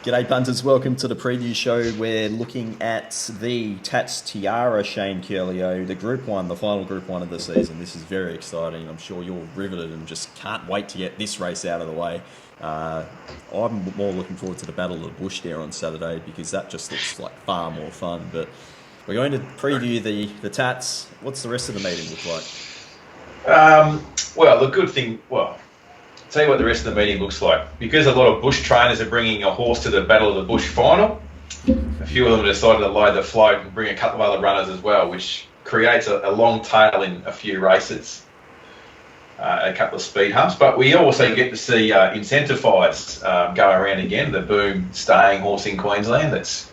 G'day punters, welcome to the preview show. We're looking at the Tatt's Tiara, Shane Ciurleo, the Group 1, the final Group 1 of the season. This is very exciting. I'm sure you're riveted and just can't wait to get this race out of the way. I'm more looking forward to the Battle of the Bush there on Saturday because that just looks like far more fun. But we're going to preview the Tats. What's the rest of the meeting look like? Well, the good thing, tell you what the rest of the meeting looks like. Because a lot of bush trainers are bringing a horse to the Battle of the Bush final, a few of them have decided to load the float and bring a couple of other runners as well, which creates a long tail in a few races, a couple of speed humps. But we also get to see Incentivise go around again, the boom staying horse in Queensland that's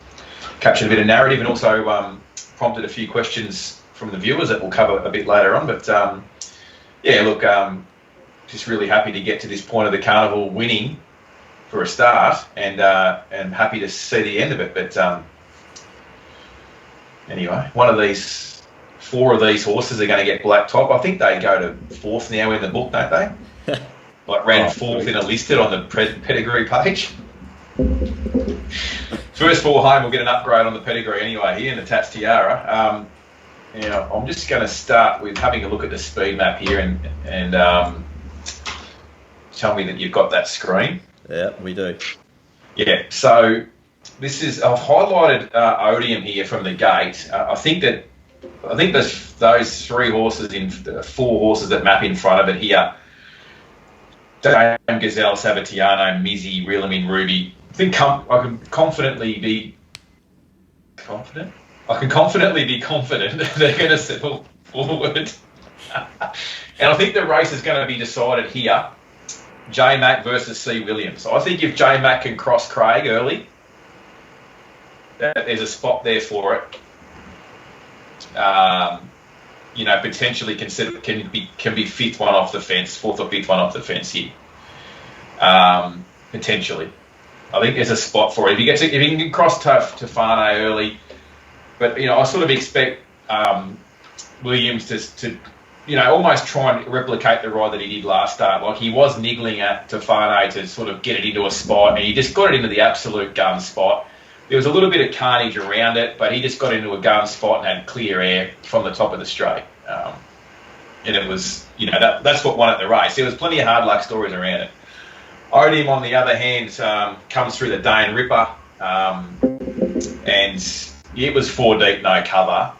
captured a bit of narrative and also prompted a few questions from the viewers that we'll cover a bit later on. But just really happy to get to this point of the carnival winning for a start, and happy to see the end of it. But anyway, four of these horses are going to get black top. I think they go to fourth now in the book, don't they? Ran fourth in a listed on the pedigree page. First four home will get an upgrade on the pedigree anyway here in the Tatt's Tiara. I'm just going to start with having a look at the speed map here and tell me that you've got that screen. Yeah, we do. Yeah, so I've highlighted Odium here from the gate. I think there's those three horses four horses that map in front of it here. Dame, Gazelle, Savatiano, Mizzy, Reelamin, Ruby. I can confidently be confident that they're going to settle forward. And I think the race is going to be decided here. J Mac versus C Williams. I think if J Mac can cross Craig early, there's a spot there for it. Potentially can be fourth or fifth one off the fence here. Potentially, I think there's a spot for it if he can cross to Fane early. But I sort of expect Williams to almost try and replicate the ride that he did last start. Like he was niggling at Tofane to sort of get it into a spot, and he just got it into the absolute gun spot. There was a little bit of carnage around it, but he just got into a gun spot and had clear air from the top of the straight. And it was, that's what won at the race. There was plenty of hard luck stories around it. Odium, on the other hand, comes through the Dane Ripper, and it was 4 deep, no cover.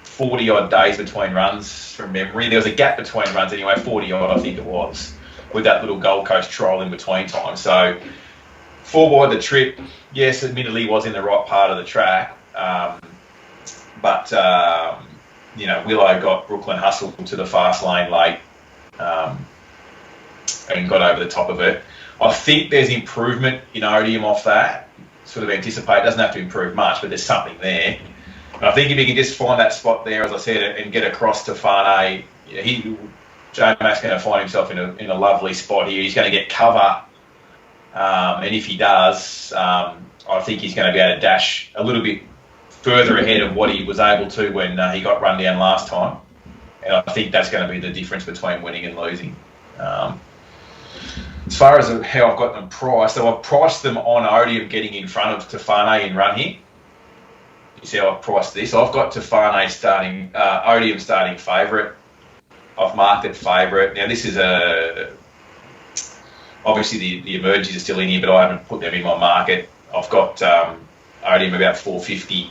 40 odd days between runs from memory. There was a gap between runs anyway, 40 odd I think it was, with that little Gold Coast trial in between time. So 4 wide the trip, yes, admittedly was in the right part of the track, but Willow got Brooklyn Hustle to the fast lane late and got over the top of it. I think there's improvement in Odium off that. Sort of anticipate, doesn't have to improve much, but there's something there. And I think if he can just find that spot there, as I said, and get across to Fane, J-Mac's going to find himself in a lovely spot here. He's going to get cover, and if he does, I think he's going to be able to dash a little bit further ahead of what he was able to when he got run down last time. And I think that's going to be the difference between winning and losing. As far as how I've got them priced, so I've priced them on Odium getting in front of Tofane in run here. You see how I've priced this. I've got Tofane starting, Odium starting favourite. I've marked it favourite. Now this is obviously the emerges are still in here, but I haven't put them in my market. I've got Odium about 450.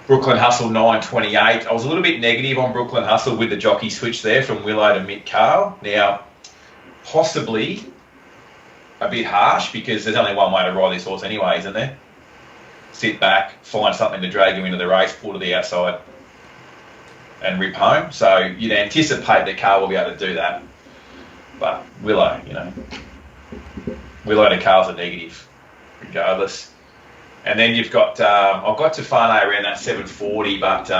Brooklyn Hustle 928. I was a little bit negative on Brooklyn Hustle with the jockey switch there from Willow to Mick Carl. Now, possibly a bit harsh because there's only one way to ride this horse anyway, isn't there? Sit back, find something to drag him into the race, pull to the outside and rip home. So you'd anticipate that Carl will be able to do that. But Willow, Willow to Carl's a negative regardless. And then you've got, I've got Tofane around that 740, but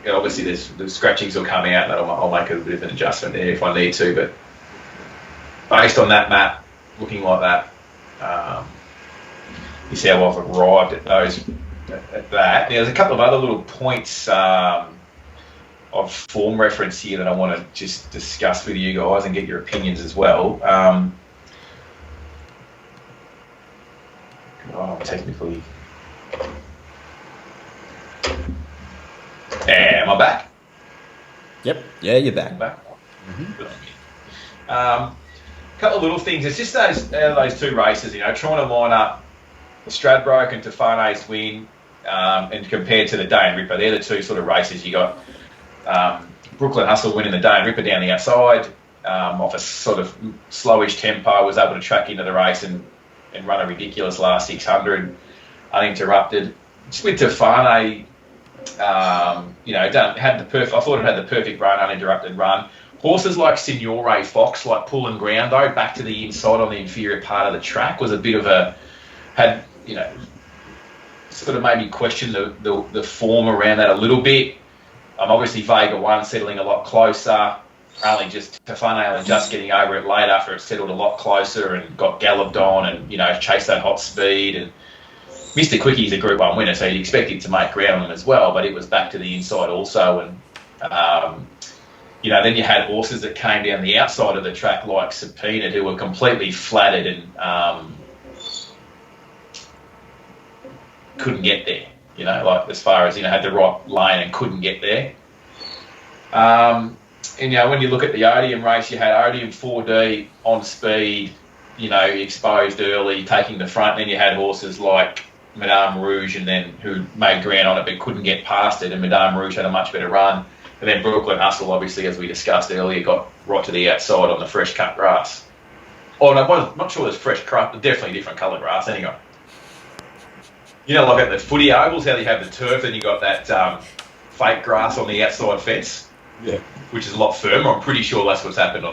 obviously the scratchings will come out and I'll make a bit of an adjustment there if I need to. But based on that map, looking like that, you see how I've arrived at that. Now, there's a couple of other little points of form reference here that I want to just discuss with you guys and get your opinions as well. Oh, technically. Am I back? Yep. Yeah, you're back. I'm back. Good on me. Couple of little things. It's just those two races, trying to line up Stradbroke and Tafane's win, and compared to the Day and Ripper. They're the two sort of races. You got Brooklyn Hustle winning the Day and Ripper down the outside, off a sort of slowish tempo, was able to track into the race and run a ridiculous last 600 uninterrupted. Just with Tafane, I thought it had the perfect run, uninterrupted run. Horses like Signore Fox, like pulling ground though, back to the inside on the inferior part of the track, was a bit of sort of made me question the form around that a little bit. Obviously Vega 1 settling a lot closer, Tafane only just getting over it late after it settled a lot closer and got galloped on and, chased that hot speed. And Mr. Quickie's a Group 1 winner, so you'd expect him to make ground on him as well, but it was back to the inside also. And, then you had horses that came down the outside of the track like Subpoenaed, who were completely flattered and couldn't get there, as far as, had the right lane and couldn't get there. And, when you look at the Odium race, you had Odium 4D on speed, exposed early, taking the front. Then you had horses like Madame Rouge who made ground on it but couldn't get past it, and Madame Rouge had a much better run. And then Brooklyn Hustle, obviously, as we discussed earlier, got right to the outside on the fresh cut grass. Oh, no, I'm not sure there's fresh cut, but definitely different colour grass anyway. Like at the footy ovals, how you have the turf, and you got that fake grass on the outside fence, which is a lot firmer. I'm pretty sure that's what's happened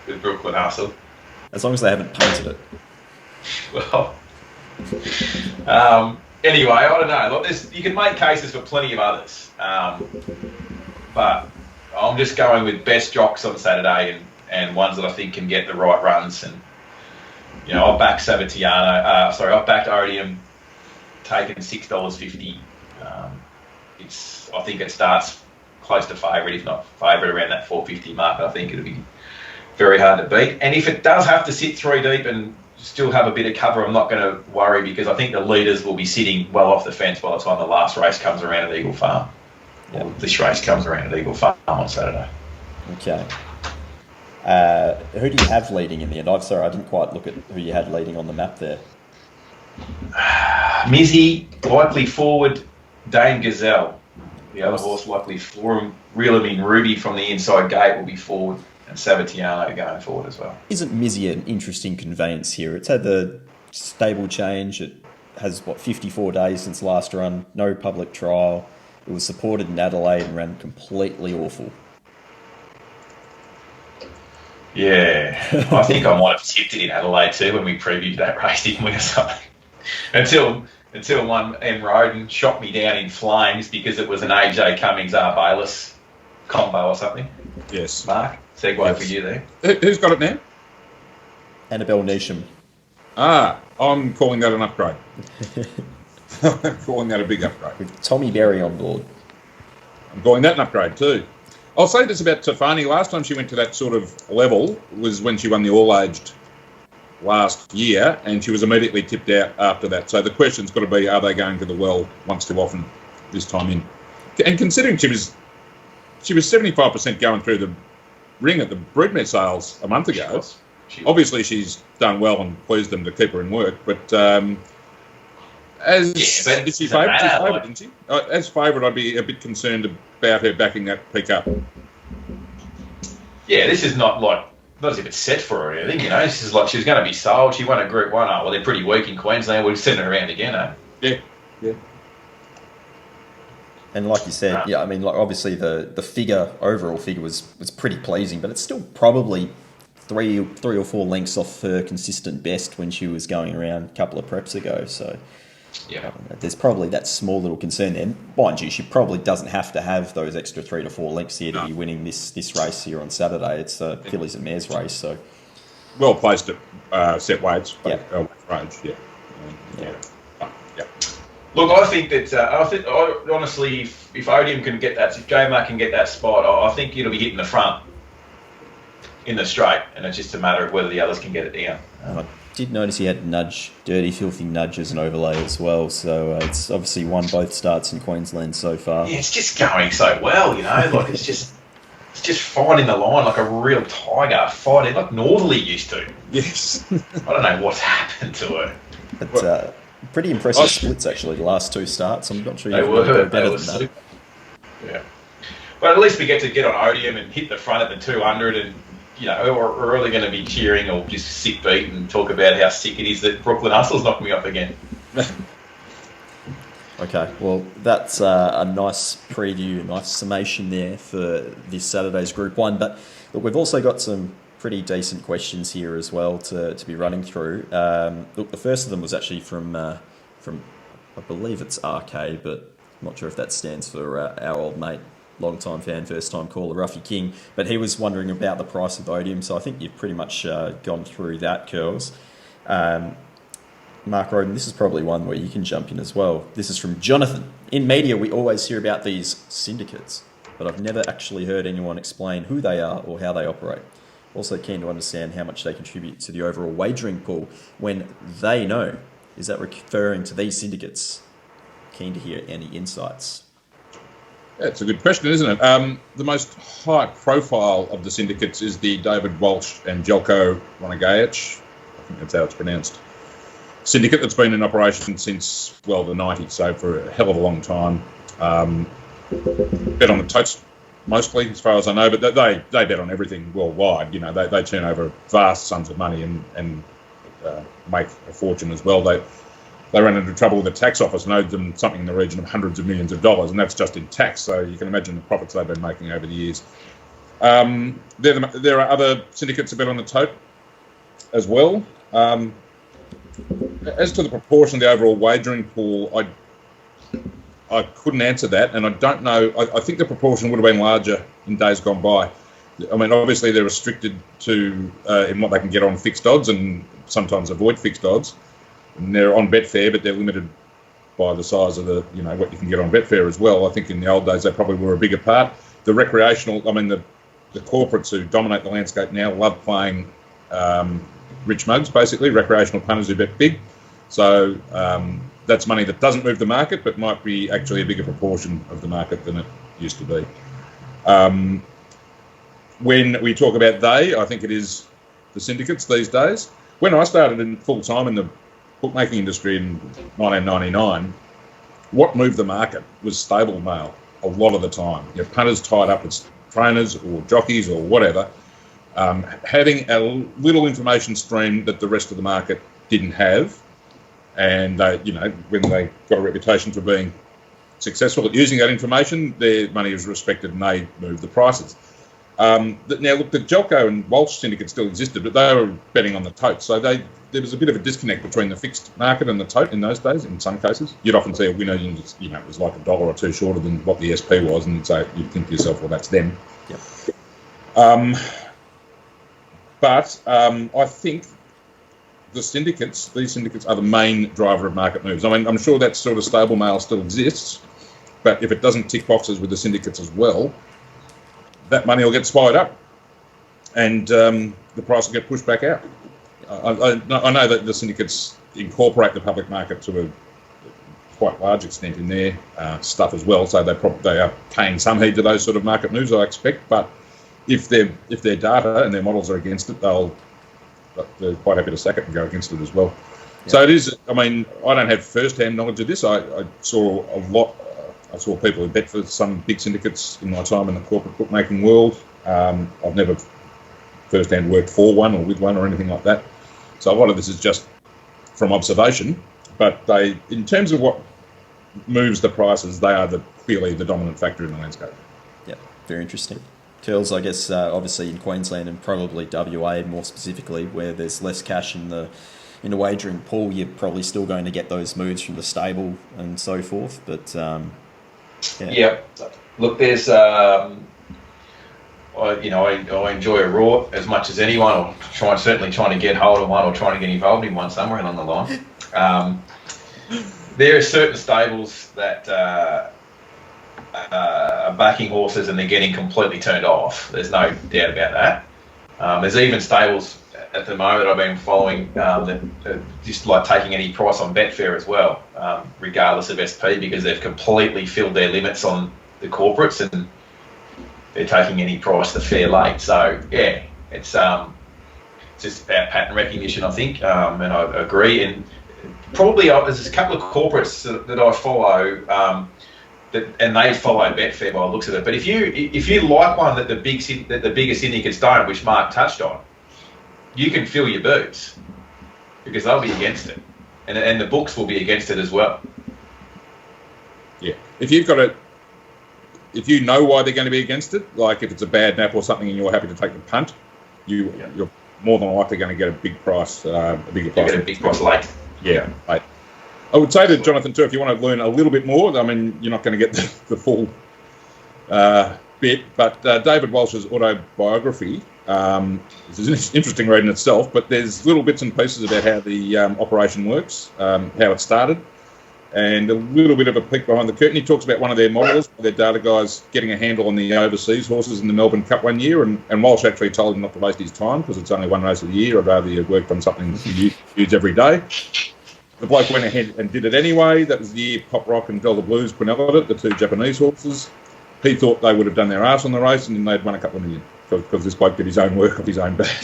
with Brooklyn Hustle. As long as they haven't painted it. Well, anyway, I don't know. Look, you can make cases for plenty of others. But I'm just going with best jocks on Saturday and ones that I think can get the right runs. And, I've backed I've backed Odium, taken $6.50. I think it starts close to favourite, if not favourite, around that $4.50 mark. I think it'll be very hard to beat. And if it does have to sit 3 deep and still have a bit of cover, I'm not going to worry, because I think the leaders will be sitting well off the fence by the time the last race comes around at Eagle Farm. Well, this race comes around at Eagle Farm on Saturday. Okay. Who do you have leading in the end? I didn't quite look at who you had leading on the map there. Mizzy, likely forward, Dame Gazelle. The other horse likely for him. Reel him in Ruby from the inside gate will be forward, and Savatiano going forward as well. Isn't Mizzy an interesting conveyance here? It's had the stable change. It has, 54 days since last run, no public trial. It was supported in Adelaide and ran completely awful. Yeah, I think I might have tipped it in Adelaide too when we previewed that race, didn't we, or something? Until one M. Rhoden shot me down in flames because it was an AJ Cummings Bayliss combo or something. Yes. Mark, segue for you there. Who's got it now? Annabelle Neesham. I'm calling that an upgrade. I'm calling that a big upgrade. With Tommy Berry on board. I'm calling that an upgrade too. I'll say this about Tafane. Last time she went to that sort of level was when she won the all-aged last year, and she was immediately tipped out after that. So the question's got to be, are they going to the well once too often this time in? And considering she was 75% going through the ring at the broodmare sales a month ago, obviously she's done well and pleased them to keep her in work, but... Is she favourite? She's favourite, isn't she? As favourite, I'd be a bit concerned about her backing that pick up. Yeah, this is not as if it's set for her or anything, This is like she was going to be sold. She won a Group 1. Well, they're pretty weak in Queensland. We'll send her around again, Yeah. And like you said, obviously the overall figure was pretty pleasing, but it's still probably three or four lengths off her consistent best when she was going around a couple of preps ago, so... Yeah, there's probably that small little concern there. Mind you, she probably doesn't have to have those extra 3 to 4 lengths here to be winning this race here on Saturday. It's a fillies and mares race, so well placed at set weights. Yeah. Range. Yeah. Look, I think that honestly, if Odium can get that, if J-Mark can get that spot, I think it'll be hitting the front in the straight, and it's just a matter of whether the others can get it down. did notice he had dirty, filthy nudge as an overlay as well. So it's obviously won both starts in Queensland so far. Yeah, it's just going so well, like it's just finding the line like a real tiger, fighting like Northerly used to. Yes. I don't know what's happened to it. But pretty impressive splits, actually, the last 2 starts. I'm not sure They you were can go better than super. that. Yeah. But at least we get to get on Odium and hit the front at the 200 and, we're really going to be cheering or just sick beat and talk about how sick it is that Brooklyn Hustle's knocking me up again. Okay, well, that's a nice preview, a nice summation there for this Saturday's Group 1. But look, we've also got some pretty decent questions here as well to be running through. Look, the first of them was actually from I believe it's RK, but I'm not sure if that stands for our old mate, long-time fan, first-time caller, Ruffy King. But he was wondering about the price of Odium, so I think you've pretty much gone through that, Curls. Mark Rhoden, this is probably one where you can jump in as well. This is from Jonathan. In media, we always hear about these syndicates, but I've never actually heard anyone explain who they are or how they operate. Also keen to understand how much they contribute to the overall wagering pool when they know. Is that referring to these syndicates? Keen to hear any insights. That's a good question, isn't it? The most high profile of the syndicates is the David Walsh and Jelko Ronagayich, I think that's how it's pronounced, syndicate that's been in operation since, the 90s, so for a hell of a long time. Bet on the totes mostly, as far as I know, but they bet on everything worldwide. They turn over vast sums of money and make a fortune as well. They ran into trouble with the tax office and owed them something in the region of hundreds of millions of dollars, and that's just in tax, so you can imagine the profits they've been making over the years. There are other syndicates that bet on the tote as well. As to the proportion of the overall wagering pool, I couldn't answer that, and I don't know. I think the proportion would have been larger in days gone by. I mean, obviously they're restricted to in what they can get on fixed odds and sometimes avoid fixed odds. And they're on Betfair, but they're limited by the size of the, what you can get on Betfair as well. I think in the old days they probably were a bigger part. The recreational, the corporates who dominate the landscape now love playing rich mugs, basically, recreational punters who bet big. So that's money that doesn't move the market, but might be actually a bigger proportion of the market than it used to be. When we talk about I think it is the syndicates these days. When I started in full time in the bookmaking industry in 1999, what moved the market was stable mail a lot of the time. Punters tied up with trainers or jockeys or whatever, having a little information stream that the rest of the market didn't have, and when they got a reputation for being successful at using that information, their money was respected and they moved the prices. Now, look, the Jelko and Walsh syndicate still existed, but they were betting on the tote. So there was a bit of a disconnect between the fixed market and the tote in those days, in some cases. You'd often see a winner, it was like $1 or $2 shorter than what the SP was, and you'd think to yourself, well, that's them. Yep. But I think these syndicates are the main driver of market moves. I mean, I'm sure that sort of stable mail still exists, but if it doesn't tick boxes with the syndicates as well, that money will get spied up, and the price will get pushed back out. I know that the syndicates incorporate the public market to a quite large extent in their stuff as well, so they are paying some heed to those sort of market moves, I expect. But if their data and their models are against it, they're quite happy to sack it and go against it as well. Yeah. So it is. I mean, I don't have first-hand knowledge of this. I saw a lot. I saw people who bet for some big syndicates in my time in the corporate bookmaking world. I've never first-hand worked for one or with one or anything like that. So a lot of this is just from observation. But in terms of what moves the prices, they are clearly the dominant factor in the landscape. Yeah, very interesting. Curls, I guess, obviously in Queensland and probably WA more specifically, where there's less cash in the wagering pool, you're probably still going to get those moves from the stable and so forth. But yeah. Look, there's I enjoy a raw as much as anyone, or certainly trying to get hold of one or trying to get involved in one somewhere along the line. There are certain stables that are backing horses and they're getting completely turned off. There's no doubt about that. There's even stables at the moment. I've been following just like taking any price on Betfair as well, regardless of SP, because they've completely filled their limits on the corporates and they're taking any price the fair late. So yeah, it's just about pattern recognition, I think, and I agree. And probably there's a couple of corporates that I follow. And they follow Betfair by the looks of it. But if you like one that the bigger syndicates don't, which Mark touched on, you can fill your boots because they'll be against it, and the books will be against it as well. Yeah, if you know why they're going to be against it, like if it's a bad nap or something, and you're happy to take the punt, you're more than likely going to get a big price, a bigger price. Get a big price late. Yeah, late. I would say to Jonathan too, if you want to learn a little bit more, I mean, you're not going to get the full bit, but David Walsh's autobiography is an interesting read in itself, but there's little bits and pieces about how the operation works, how it started, and a little bit of a peek behind the curtain. He talks about one of their models, their data guys getting a handle on the overseas horses in the Melbourne Cup one year, and Walsh actually told him not to waste his time because it's only one race a year. I'd rather he worked on something you use every day. The bloke went ahead and did it anyway. That was the year Pop Rock and Delta Blues quinelled it, the two Japanese horses. He thought they would have done their arse on the race and then they'd won a couple of million because this bloke did his own work off his own back.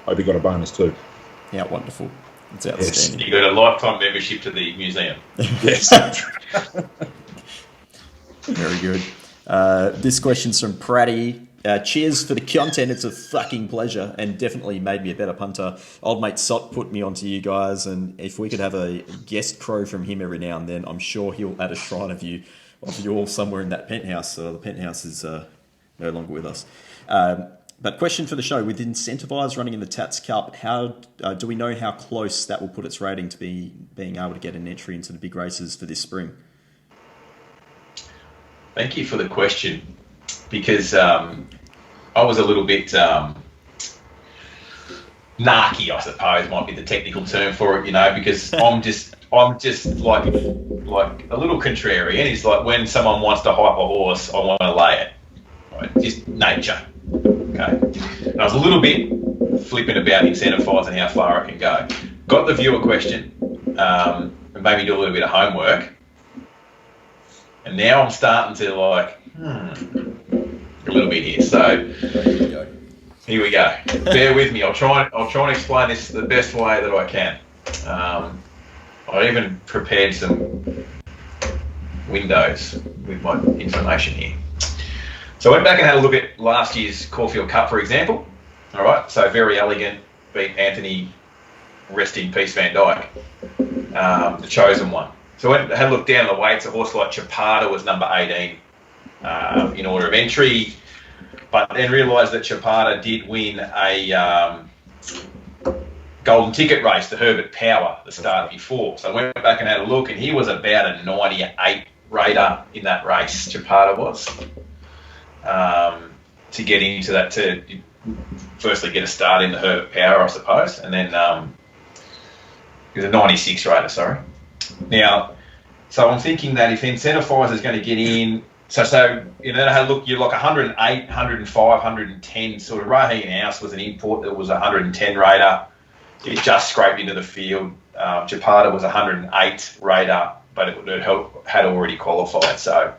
Hope he got a bonus too. Yeah, wonderful. It's outstanding. Yes. You got a lifetime membership to the museum. Yes. Very good. This question's from Pratty. Cheers for the content. It's a fucking pleasure and definitely made me a better punter. Old mate Sot put me onto you guys, and if we could have a guest crow from him every now and then, I'm sure he'll add a shrine of you all somewhere in that penthouse. The penthouse is no longer with us. But question for the show, with Incentivise running in the Tats Cup, how do we know how close that will put its rating to being able to get an entry into the big races for this spring? Thank you for the question, because I was a little bit narky, I suppose, might be the technical term for it, because I'm just like a little contrarian. It's like when someone wants to hype a horse, I want to lay it. Right? Just nature. Okay. And I was a little bit flippant about Incentivise and how far it can go. Got the viewer question, and maybe do a little bit of homework. And now I'm starting to a little bit here. So here we go. Bear with me. I'll try and explain this the best way that I can. I even prepared some windows with my information here. So I went back and had a look at last year's Caulfield Cup, for example. All right. So Very Elegant beat Anthony, rest in peace, Van Dyke, the chosen one. So I had a look down the weights. A horse like Chapada was number 18 in order of entry, but then realised that Chapada did win a golden ticket race, the Herbert Power, the start before. So I went back and had a look, and he was about a 98 rater in that race, Chapada was, to get into that, to firstly get a start in the Herbert Power, I suppose, and then he was a 96 rater, sorry. Now, so I'm thinking that if Incentivise is going to get in, so then I had a look, you're like 108, 105, 110, sort of. Raheem House was an import that was a 110 rater. It just scraped into the field. Chapada was a 108 rater, but it had already qualified. So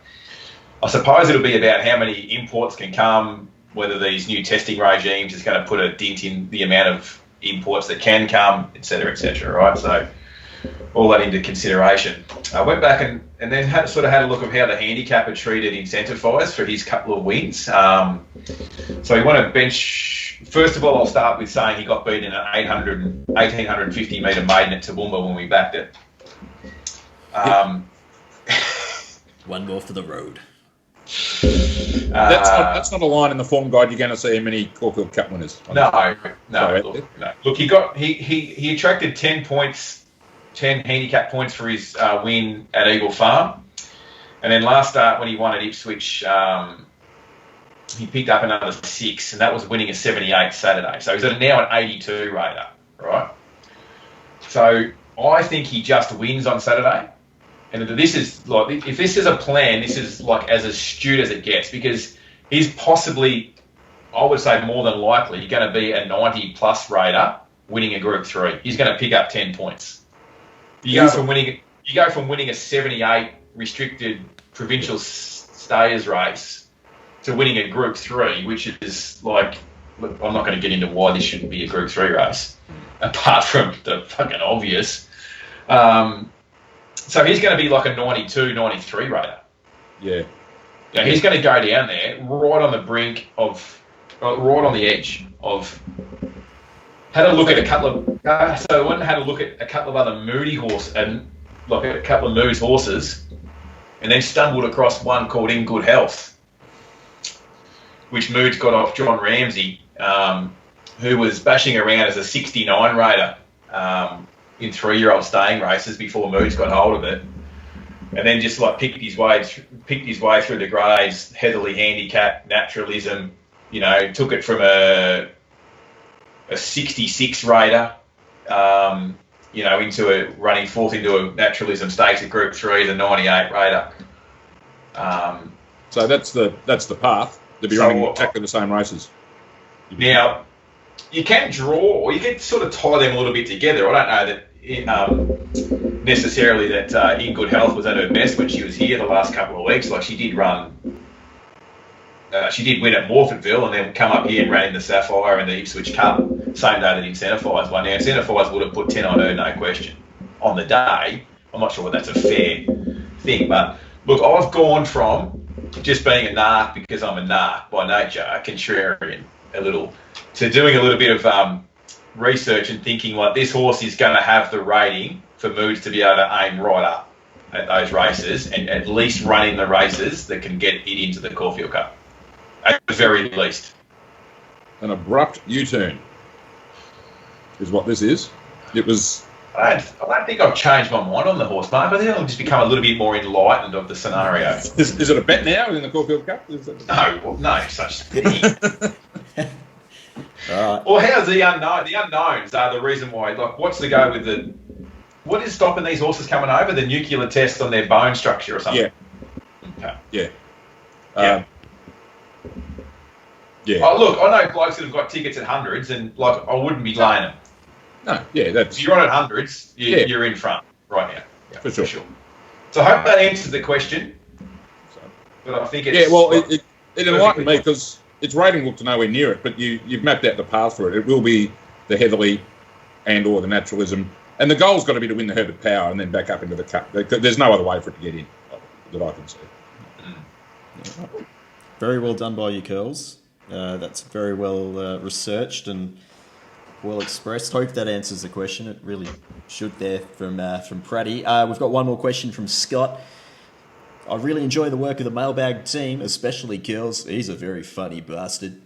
I suppose it'll be about how many imports can come, whether these new testing regimes is going to put a dent in the amount of imports that can come, et cetera, right? So all that into consideration. I went back and then had a look at how the handicapper treated Incentivise for his couple of wins. So he won a bench. First of all, I'll start with saying he got beat in an 1,850 metre maiden at Toowoomba when we backed it. One more for the road. That's not a line in the form guide you're going to see many Caulfield Cup winners. No. Look, he attracted 10 points. 10 handicap points for his win at Eagle Farm. And then last start when he won at Ipswich, he picked up another 6, and that was winning a 78 Saturday. So he's now an 82 rater, right? So I think he just wins on Saturday. And this is like, if this is a plan, this is like as astute as it gets, because he's possibly I would say more than likely you're going to be a 90-plus raider winning a Group 3. He's going to pick up 10 points. You go from winning a 78 restricted provincial stayers race to winning a Group 3, which is like, look, I'm not going to get into why this shouldn't be a Group 3 race, apart from the fucking obvious. So he's going to be like a 92, 93 raider. Yeah. Yeah, he's going to go down there right on the brink of, right on the edge of. Had a look at a couple of. So I went and had a look at a couple of other Moody horses and like a couple of Moose horses, and then stumbled across one called In Good Health, which Mood's got off John Ramsey, who was bashing around as a 69 raider in 3-year-old staying races before Mood's got hold of it, and then just like picked his way through the grades, heavily handicapped, naturalism, you know, took it from a 66 raider, you know, into a running fourth into a naturalism stakes at Group 3, the 98 raider. So that's the path. They'll be running exactly the same races. Now, you can draw, or you can sort of tie them a little bit together. I don't know that necessarily that In Good Health was at her best when she was here the last couple of weeks. Like, she did run. She did win at Morfordville and then come up here and ran in the Sapphire and the Ipswich Cup, same day that Incentivise won. Now, Incentivise would have put 10 on her, no question, on the day. I'm not sure whether that's a fair thing, but look, I've gone from just being a narc because I'm a narc by nature, a contrarian a little, to doing a little bit of research and thinking like this horse is going to have the rating for Moods to be able to aim right up at those races and at least run in the races that can get it into the Caulfield Cup. At the very least. An abrupt U-turn is what this is. It was. I don't think I've changed my mind on the horse, Mark. I think I've just become a little bit more enlightened of the scenario. Is it a bet now in the Caulfield Cup? No such thing. Right. Well, how's the unknown? The unknowns are the reason why. Like, what's the go with the? What is stopping these horses coming over? The nuclear test on their bone structure or something? Yeah. Okay. Yeah. Yeah. Yeah. Oh, look, I know blokes that have got tickets at hundreds, and like I wouldn't be laying them. No, yeah, that's. If you're on at hundreds, you're in front right now. Yeah, for sure. So I hope that answers the question. But I think it's. Yeah, well, it enlightened me because its rating looked nowhere near it, but you've mapped out the path for it. It will be the Heatherly and or the naturalism, and the goal's got to be to win the Herbert Power and then back up into the Cup. There's no other way for it to get in that I can see. Very well done by you, Curls. That's very well researched and well expressed. Hope that answers the question. It really should there from Pratty. We've got one more question from Scott. I really enjoy the work of the mailbag team, especially Curls. He's a very funny bastard.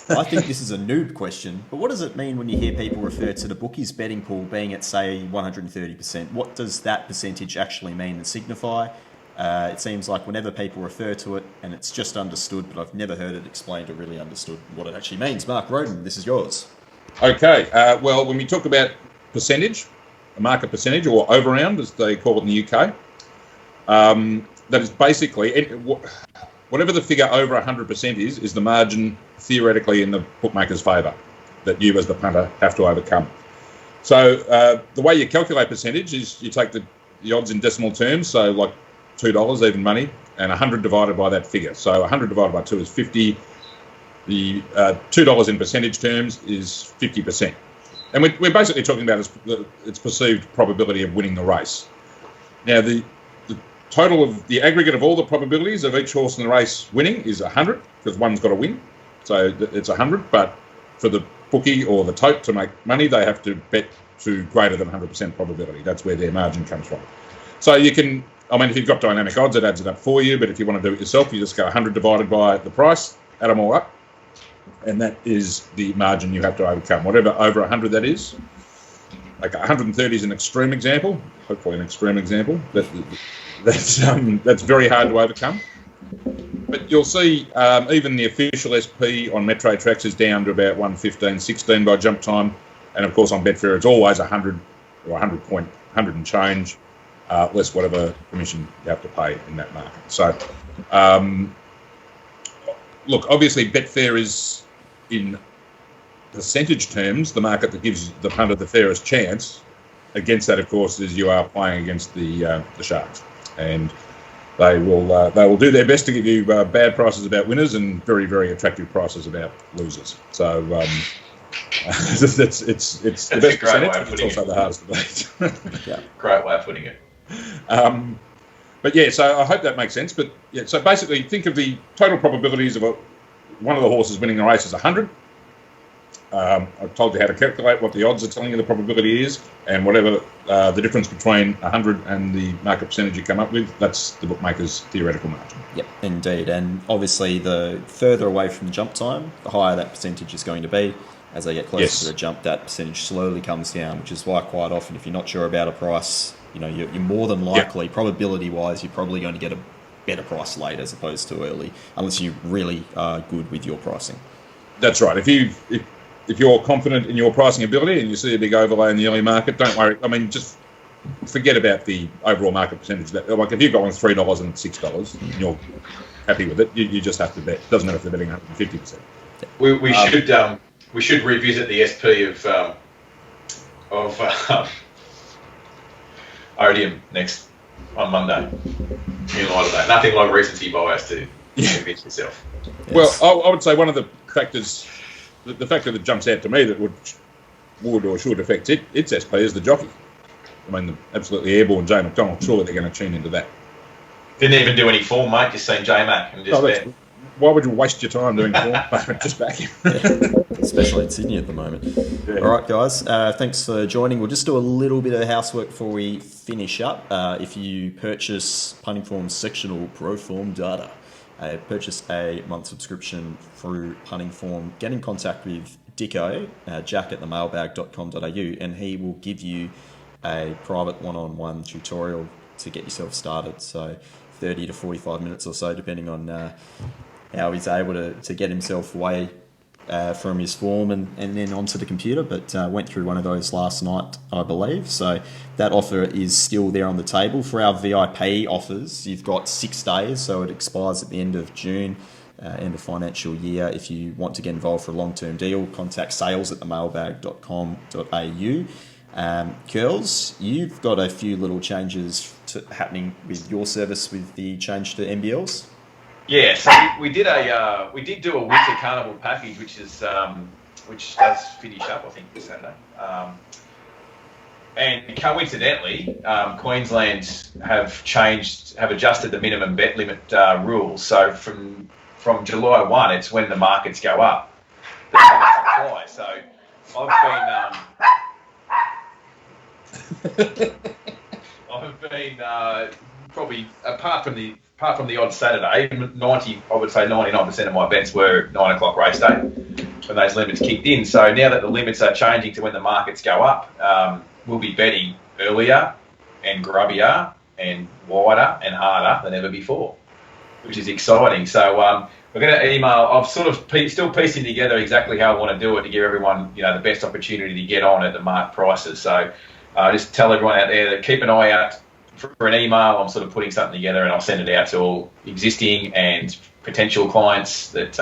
I think this is a noob question, but what does it mean when you hear people refer to the bookies betting pool being at, say, 130%? What does that percentage actually mean and signify? It seems like whenever people refer to it, and it's just understood, but I've never heard it explained or really understood what it actually means. Mark Rhoden, this is yours. Okay. Well, when we talk about percentage, a market percentage, or overround, as they call it in the UK, that is basically whatever the figure over 100% is the margin theoretically in the bookmaker's favour that you as the punter have to overcome. So the way you calculate percentage is you take the odds in decimal terms, so like $2 even money, and 100 divided by that figure. So 100 divided by 2 is 50. The $2 in percentage terms is 50%. And we're basically talking about its perceived probability of winning the race. Now, the total of the aggregate of all the probabilities of each horse in the race winning is 100, because one's got to win. So it's 100, but for the bookie or the tote to make money, they have to bet to greater than 100% probability. That's where their margin comes from. So you can, I mean, if you've got dynamic odds, it adds it up for you, but if you want to do it yourself, you just go 100 divided by the price, add them all up, and that is the margin you have to overcome. Whatever over 100 that is. Like 130 is an extreme example, hopefully an extreme example. That's very hard to overcome. But you'll see even the official SP on Metro Tracks is down to about 115, 16 by jump time. And of course on Betfair it's always 100 or 100 and change, less whatever commission you have to pay in that market. So, look, obviously Betfair is in percentage terms, the market that gives the punter the fairest chance. Against that, of course, is you are playing against the Sharks, and they will do their best to give you bad prices about winners and very, very attractive prices about losers. So it's the best percentage, but it's also the hardest to beat. Yeah, great way of putting it. But yeah, so I hope that makes sense. But yeah, so basically, think of the total probabilities of one of the horses winning the race as 100. I've told you how to calculate what the odds are telling you the probability is, and whatever the difference between 100 and the market percentage you come up with, that's the bookmaker's theoretical margin. Yep, indeed. And obviously, the further away from jump time, the higher that percentage is going to be. As they get closer to the jump, that percentage slowly comes down, which is why quite often, if you're not sure about a price, you're more than likely, probability-wise, you're probably going to get a better price late as opposed to early, unless you really are good with your pricing. That's right. If you're confident in your pricing ability and you see a big overlay in the early market, don't worry. I mean, just forget about the overall market percentage. Like if you've got one $3 and $6 and you're happy with it, you just have to bet. It doesn't matter if they're betting 150%. We should revisit the SP of Odium next on Monday. In light of that, nothing like recency bias to convince yourself. Yes. Well, I would say one of the factors. The factor that jumps out to me that would or should affect its SP is the jockey. I mean, the absolutely airborne Jay McDonald, surely they're going to tune into that. Didn't even do any form, mate, just seen J-Mac and just bet. Why would you waste your time doing form? Just back him. Especially in Sydney at the moment. Yeah. All right, guys, thanks for joining. We'll just do a little bit of housework before we finish up. If you purchase Punting Form's sectional pro form data, purchase a month subscription through Punting Form, get in contact with Dicko, jack@themailbag.com.au, and he will give you a private one-on-one tutorial to get yourself started. So 30 to 45 minutes or so, depending on how he's able to get himself away from his form and then onto the computer, but went through one of those last night, I believe. So that offer is still there on the table. For our VIP offers, you've got 6 days, so it expires at the end of June, end of financial year. If you want to get involved for a long-term deal, contact sales@themailbag.com.au. Curls, you've got a few little changes happening with your service with the change to MBLs. Yeah, so we did do a winter carnival package, which does finish up, I think, this Saturday. And coincidentally, Queensland have adjusted the minimum bet limit rules. So from July 1, it's when the markets go up, the limits apply. So I've been probably apart from the odd Saturday, 99% of my bets were 9 o'clock race day when those limits kicked in. So now that the limits are changing to when the markets go up, we'll be betting earlier and grubbier and wider and harder than ever before, which is exciting. So we're going to email. I've sort of still piecing together exactly how I want to do it to give everyone the best opportunity to get on at the market prices. So just tell everyone out there that keep an eye out for an email. I'm sort of putting something together and I'll send it out to all existing and potential clients that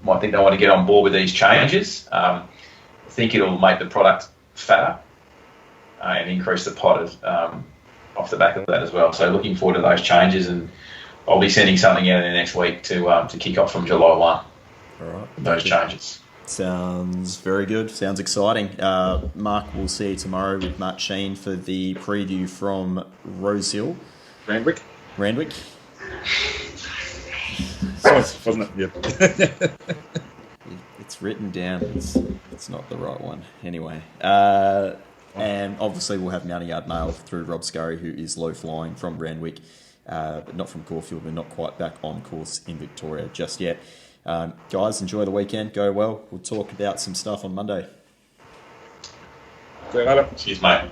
might think they want to get on board with these changes. I think it'll make the product fatter and increase the pot off the back of that as well. So looking forward to those changes, and I'll be sending something out in the next week to kick off from July 1. All right. Those changes. Sounds very good. Sounds exciting. Mark, we'll see you tomorrow with Matt Sheen for the preview from Rosehill. Randwick. Wasn't it? Yep. It's written down. It's not the right one. Anyway. And obviously we'll have Mounting Yard Mail through Rob Scurry, who is low flying from Randwick, but not from Caulfield. We're not quite back on course in Victoria just yet. Guys, enjoy the weekend. Go well. We'll talk about some stuff on Monday. See you later. Cheers, mate.